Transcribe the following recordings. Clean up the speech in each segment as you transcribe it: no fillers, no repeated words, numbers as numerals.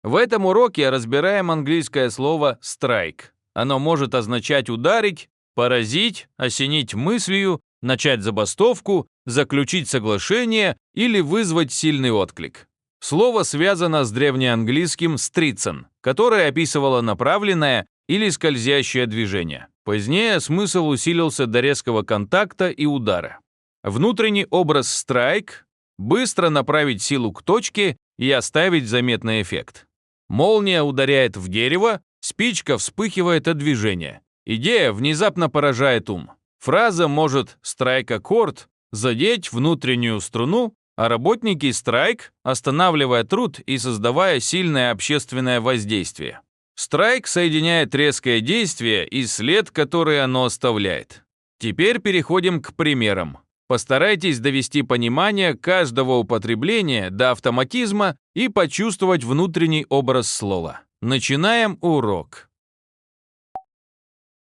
В этом уроке разбираем английское слово «strike». Оно может означать ударить, поразить, осенить мыслью, начать забастовку, заключить соглашение или вызвать сильный отклик. Слово связано с древнеанглийским «stritsen», которое описывало направленное или скользящее движение. Позднее смысл усилился до резкого контакта и удара. Внутренний образ «strike» – быстро направить силу к точке и оставить заметный эффект. Молния ударяет в дерево, спичка вспыхивает от движения. Идея внезапно поражает ум. Фраза может «страйк-аккорд» задеть внутреннюю струну, а работники страйк, останавливая труд и создавая сильное общественное воздействие. Страйк соединяет резкое действие и след, который оно оставляет. Теперь переходим к примерам. Постарайтесь довести понимание каждого употребления до автоматизма и почувствовать внутренний образ слова. Начинаем урок.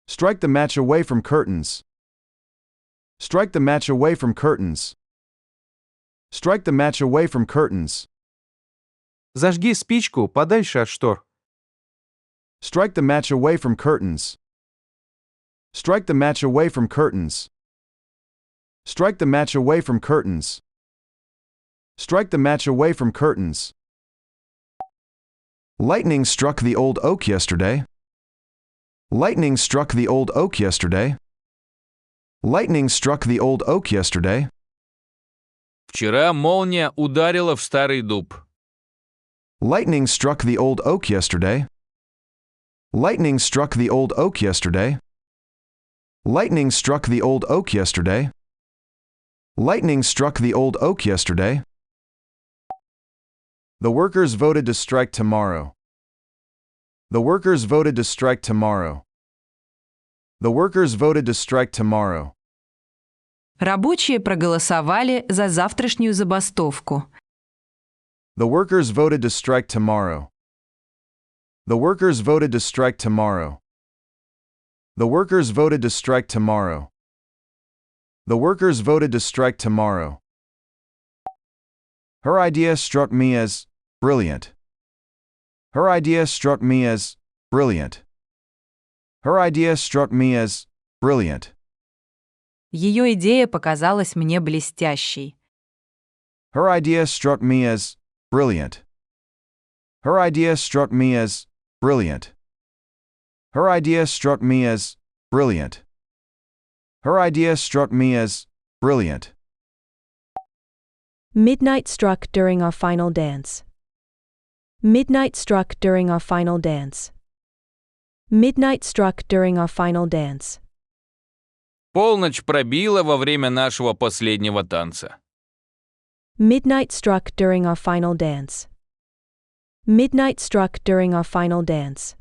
Strike the match away from curtains. Strike the match away from curtains. Strike the match away from curtains. Зажги спичку подальше от штор. Strike the match away from curtains. Strike the match away from curtains. Strike the match away from curtains. Strike the match away from curtains. Lightning struck the old oak yesterday. Lightning struck the old oak yesterday. Lightning struck the old oak yesterday. Вчера молния ударила в старый дуб. Lightning struck the old oak yesterday. Lightning struck the old oak yesterday. Lightning struck the old oak yesterday. Lightning struck the old oak yesterday. The workers voted to strike tomorrow. The workers voted to strike tomorrow. The workers voted to strike tomorrow. Рабочие проголосовали за завтрашнюю забастовку. The workers voted to strike tomorrow. The workers voted to strike tomorrow. The workers voted to strike tomorrow. The workers voted to strike tomorrow. Her idea struck me as brilliant. Her idea struck me as brilliant. Her idea struck me as brilliant. Ее идея показалась мне блестящей. Her idea struck me as brilliant. Her idea struck me as brilliant. Her idea struck me as brilliant. Her idea struck me as brilliant. Midnight struck during our final dance. Midnight struck during our final dance. Midnight struck during our final dance. Полночь пробила во время нашего последнего танца. Midnight struck during our final dance. Midnight struck during our final dance.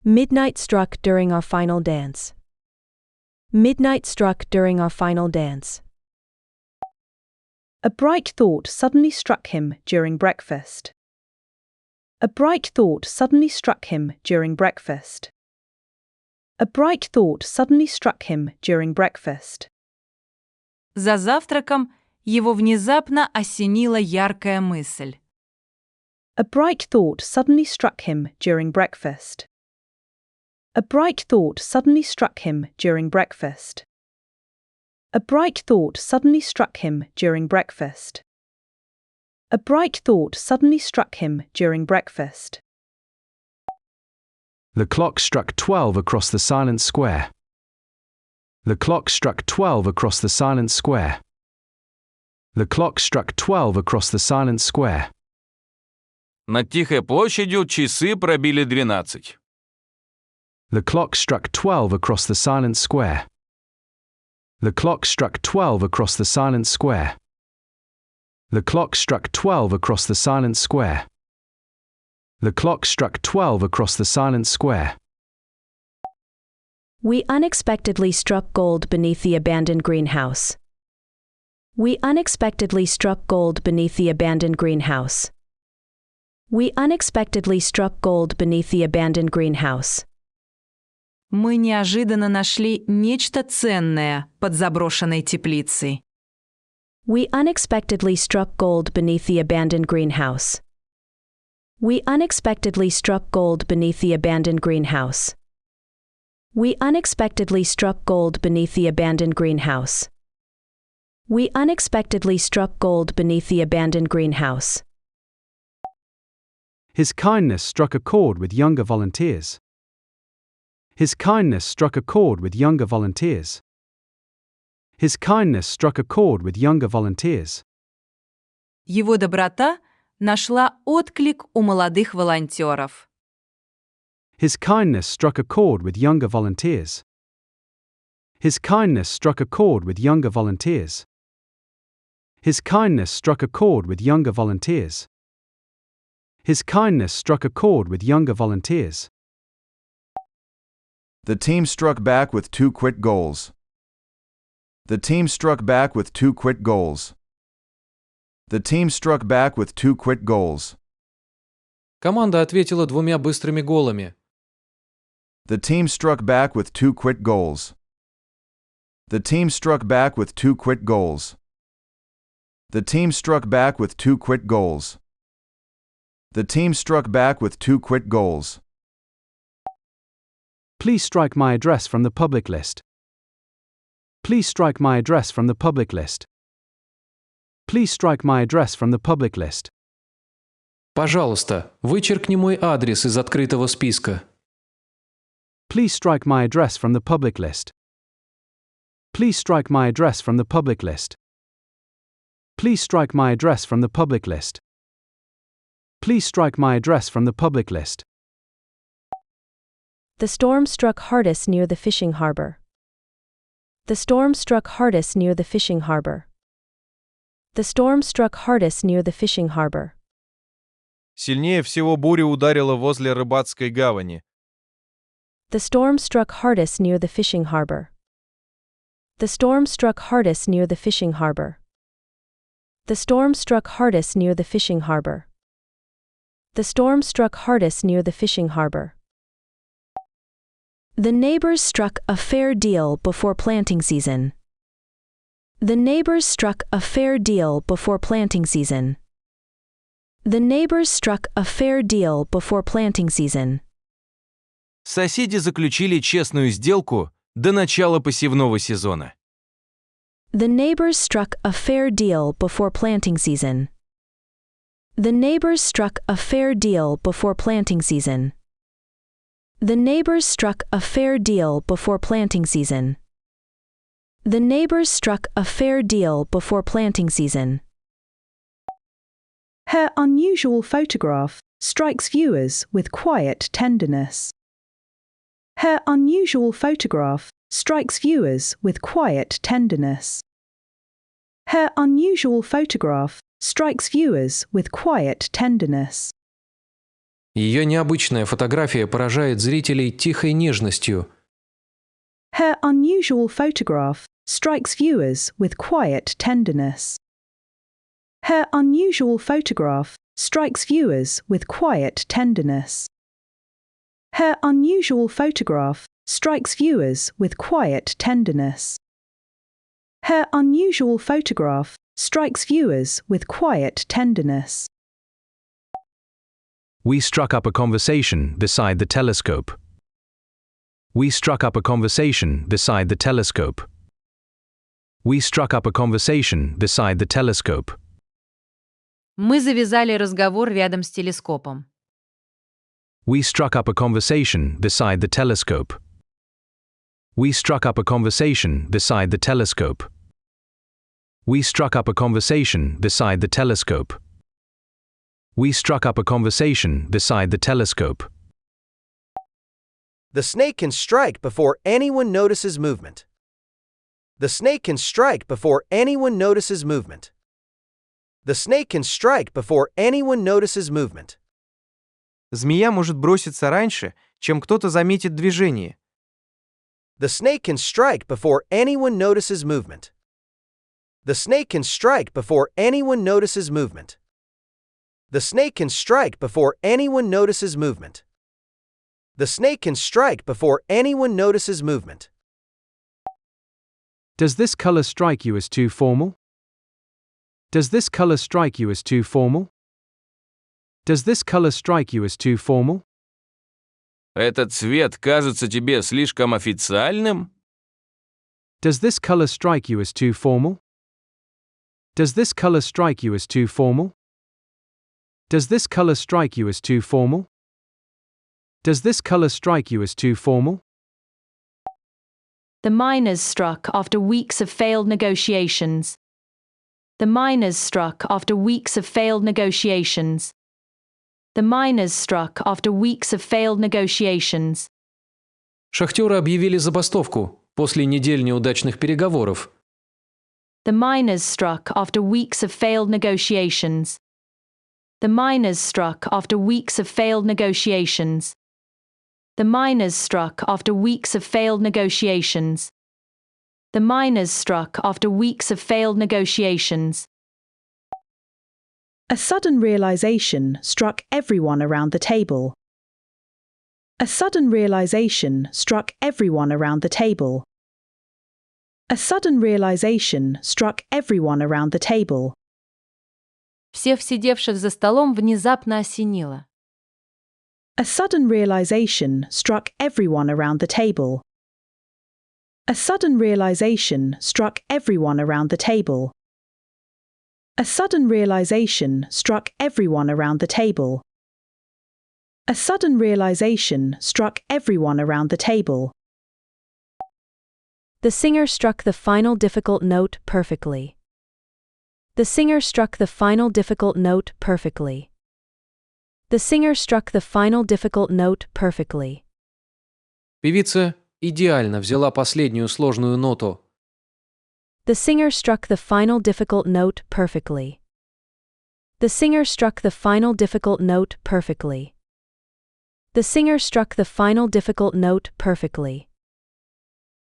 Midnight struck during our final dance. Midnight struck during our final dance. A bright thought suddenly struck him during breakfast. A bright thought suddenly struck him during breakfast. A bright thought suddenly struck him during breakfast. За завтраком его внезапно осенила яркая мысль. A bright thought suddenly struck him during breakfast. A bright thought suddenly struck him during breakfast. A bright thought suddenly struck him during breakfast. A bright thought suddenly struck him during breakfast. The clock struck 12 across the silent square. The clock struck 12 across the silent square. The clock struck 12 across the silent square. Над Тихой площадью часы пробили 12. The clock struck 12 across the silent square. The clock struck 12 across the silent square. The clock struck 12 across the silent square. The clock struck 12 across the silent square. We unexpectedly struck gold beneath the abandoned greenhouse. We unexpectedly struck gold beneath the abandoned greenhouse. We unexpectedly struck gold beneath the abandoned greenhouse. Мы неожиданно нашли нечто ценное под заброшенной теплицей. We unexpectedly struck gold beneath the abandoned greenhouse. We unexpectedly struck gold beneath the abandoned greenhouse. We unexpectedly struck gold beneath the abandoned greenhouse. We unexpectedly struck gold beneath the abandoned greenhouse. His kindness struck a chord with younger volunteers. His kindness struck a chord with younger volunteers. His kindness struck a chord with younger volunteers. Его доброта нашла отклик у молодых волонтеров. His kindness struck a chord with younger volunteers. His kindness struck a chord with younger volunteers. His kindness struck a chord with younger volunteers. His kindness struck a chord with younger volunteers. The team struck back with 2 quick goals. The team struck back with 2 quick goals. The team struck back with 2 quick goals. Команда ответила 2 быстрыми голами. The team struck back with 2 quick goals. The team struck back with 2 quick goals. The team struck back with 2 quick goals. The team struck back with 2 quick goals. Please strike my address from the public list. Please strike my address from the public list. Please strike my address from the public list. Пожалуйста, вычеркни мой адрес из открытого списка. Please strike my address from the public list. Please strike my address from the public list. Please strike my address from the public list. Please strike my address from the public list. The storm struck hardest near the fishing harbor. The storm struck hardest near the fishing harbor. The storm struck hardest near the fishing harbor. Сильнее всего буря ударила возле рыбацкой гавани. The storm struck hardest near the fishing harbor. The storm struck hardest near the fishing harbor. The storm struck hardest near the fishing harbor. The storm struck hardest near the fishing harbor. The neighbors struck a fair deal before planting season. The neighbors struck a fair deal before planting season. The neighbors struck a fair deal before planting season. Соседи заключили честную сделку до начала посевного сезона. The neighbors struck a fair deal before planting season. The neighbors struck a fair deal before planting season. The neighbors struck a fair deal before planting season. The neighbors struck a fair deal before planting season. Her unusual photograph strikes viewers with quiet tenderness. Her unusual photograph strikes viewers with quiet tenderness. Her unusual photograph strikes viewers with quiet tenderness. Ее необычная фотография поражает зрителей тихой нежностью. Her unusual photograph strikes viewers with quiet tenderness. Her unusual photograph strikes viewers with quiet tenderness. Her unusual photograph strikes viewers with quiet tenderness. Her unusual photograph strikes viewers with quiet tenderness. We struck up a conversation beside the telescope. We struck up a conversation beside the telescope. We struck up a conversation beside the telescope. Мы завязали разговор рядом с телескопом. We struck up a conversation beside the telescope. We struck up a conversation beside the telescope. We struck up a conversation beside the telescope. We struck up a conversation beside the telescope. The snake can strike before anyone notices movement. The snake can strike before anyone notices movement. The snake can strike before anyone notices movement. Змея может броситься раньше, чем кто-то заметит движение. The snake can strike before anyone notices movement. The snake can strike before anyone notices movement. The snake can strike before anyone notices movement. The snake can strike before anyone notices movement. Does this color strike you as too formal? Does this color strike you as too formal? Does this color strike you as too formal? Этот цвет кажется тебе слишком официальным? Does this color strike you as too formal? Does this color strike you as too formal? Does this color strike you as too formal? Does this color strike you as too formal? The miners struck after weeks of failed negotiations. The miners struck after weeks of failed negotiations. The miners struck after weeks of failed negotiations. Шахтеры объявили забастовку после недель неудачных переговоров. The miners struck after weeks of failed negotiations. The miners struck after weeks of failed negotiations. The miners struck after weeks of failed negotiations. The miners struck after weeks of failed negotiations. A sudden realization struck everyone around the table. A sudden realization struck everyone around the table. A sudden realization struck everyone around the table. Всех сидевших за столом внезапно осенило. A sudden realization struck everyone around the table. A sudden realization struck everyone around the table. A sudden realization struck everyone around the table. A sudden realization struck everyone around the table. The singer struck the final difficult note perfectly. The singer struck the final difficult note perfectly. The singer struck the final difficult note perfectly. Певица идеально взяла последнюю сложную ноту. The singer struck the final difficult note perfectly. The singer struck the final difficult note perfectly. The singer struck the final difficult note perfectly.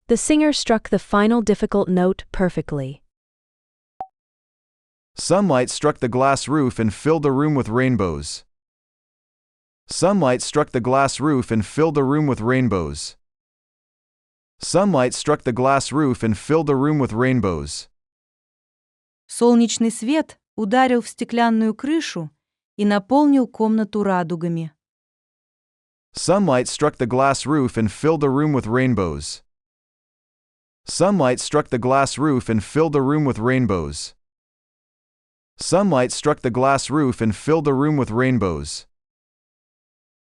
The singer struck the final difficult note perfectly. Sunlight struck the glass roof and filled the room with rainbows. Sunlight struck the glass roof and filled the room with rainbows. Sunlight struck the glass roof and filled the room with rainbows. Солнечный свет ударил в стеклянную крышу и наполнил комнату радугами. Sunlight struck the glass roof and filled the room with rainbows. Sunlight struck the glass roof and filled the room with rainbows. Sunlight struck the glass roof and filled the room with rainbows.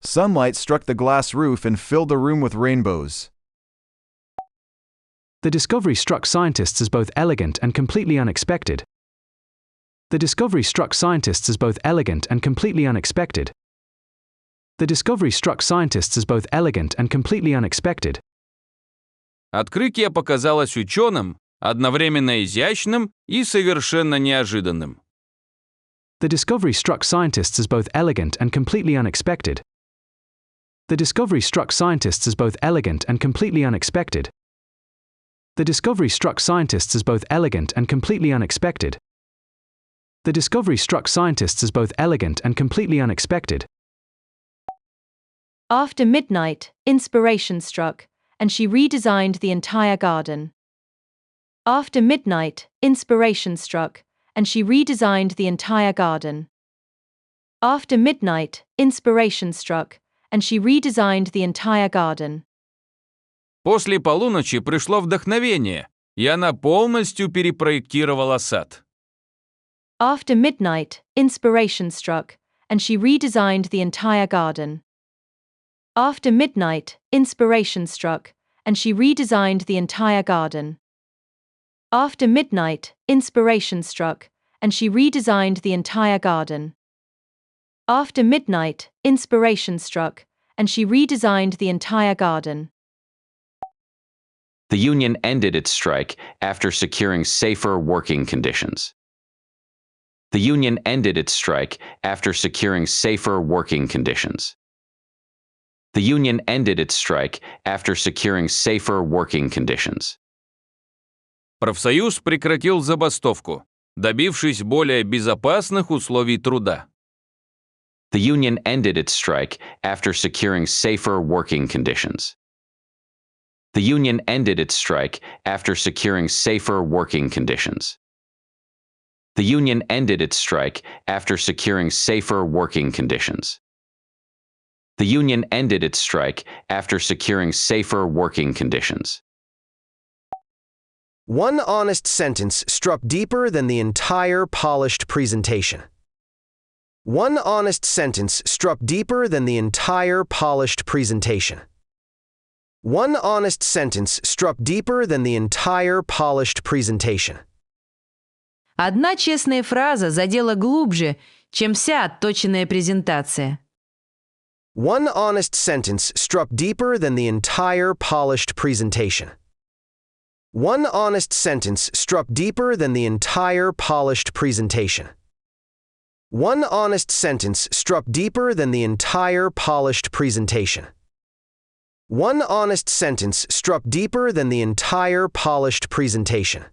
Sunlight struck the glass roof and filled the room with rainbows. The discovery struck scientists as both elegant and completely unexpected. The discovery struck scientists as both elegant and completely unexpected. The discovery struck scientists as both elegant and completely unexpected. Открытие показалось ученым одновременно изящным и совершенно неожиданным. The discovery struck scientists as both elegant and completely unexpected. The discovery struck scientists as both elegant and completely unexpected. The discovery struck scientists as both elegant and completely unexpected. The discovery struck scientists as both elegant and completely unexpected. After midnight, inspiration struck, and she redesigned the entire garden. After midnight, inspiration struck, and she redesigned the entire garden. After midnight, inspiration struck, and she redesigned the entire garden. После полуночи пришло вдохновение, и она полностью перепроектировала сад. After midnight, inspiration struck, and she redesigned the entire garden. After midnight, inspiration struck, and she redesigned the entire garden. After midnight, inspiration struck, and she redesigned the entire garden. After midnight, inspiration struck, and she redesigned the entire garden. The union ended its strike after securing safer working conditions. The union ended its strike after securing safer working conditions. The union ended its strike after securing safer working conditions. Профсоюз прекратил забастовку, добившись более безопасных условий труда. The union ended its strike after securing safer working conditions. The union ended its strike after securing safer working conditions. The union ended its strike after securing safer working conditions. The union ended its strike after securing safer working conditions. One honest sentence struck deeper than the entire polished presentation. One honest sentence struck deeper than the entire polished presentation. One honest sentence struck deeper than the entire polished presentation. Одна честная фраза задела глубже, чем вся отточенная презентация. One honest sentence struck deeper than the entire polished presentation. One honest sentence struck deeper than the entire polished presentation. One honest sentence struck deeper than the entire polished presentation. One honest sentence struck deeper than the entire polished presentation.